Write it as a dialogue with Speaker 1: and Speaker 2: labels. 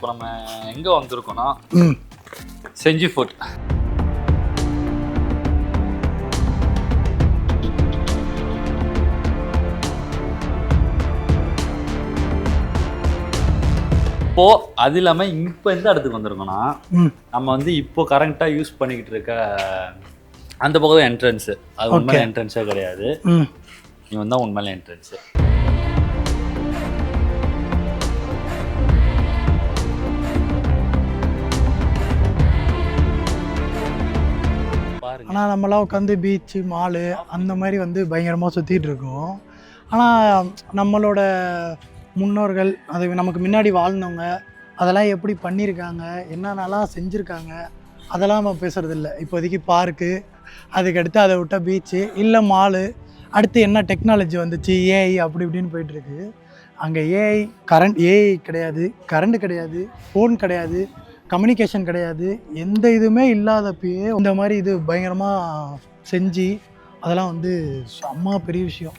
Speaker 1: இப்போ நம்ம எங்கே வந்திருக்கோம்னா செஞ்சி ஃபுட். இப்போ அது இல்லாமல் இப்போ எந்த இடத்துக்கு வந்திருக்கோம்னா நம்ம வந்து இப்போ கரண்ட்டாக யூஸ் பண்ணிக்கிட்டு இருக்க அந்த பக்கம் என்ட்ரன்ஸு. அது உண்மையில என்ட்ரன்ஸே கிடையாது, இவன் தான் உண்மையில என்ட்ரன்ஸு.
Speaker 2: ஆனால் நம்மளாம் உட்காந்து பீச்சு மாலு அந்த மாதிரி வந்து பயங்கரமாக சுற்றிட்டு இருக்கோம். ஆனால் நம்மளோட முன்னோர்கள் அது நமக்கு முன்னாடி வாழ்ந்தவங்க அதெல்லாம் எப்படி பண்ணியிருக்காங்க, என்னென்னலாம் செஞ்சுருக்காங்க அதெல்லாம் நம்ம பேசுகிறதில்ல. இப்போதைக்கு பார்க்கு, அதுக்கடுத்து அதை விட்டால் பீச்சு இல்லை மாலு, அடுத்து என்ன டெக்னாலஜி வந்துச்சு, ஏஐ அப்படி இப்படின்னு போயிட்டுருக்கு. அங்கே ஏஐ கிடையாது, கரண்ட் கிடையாது, ஃபோன் கிடையாது, கம்யூனிகேஷன் கிடையாது, எந்த இதுவுமே இல்லாதப்பயே இந்த மாதிரி இது பயங்கரமாக செஞ்சு அதெல்லாம் வந்து செம்ம பெரிய விஷயம்.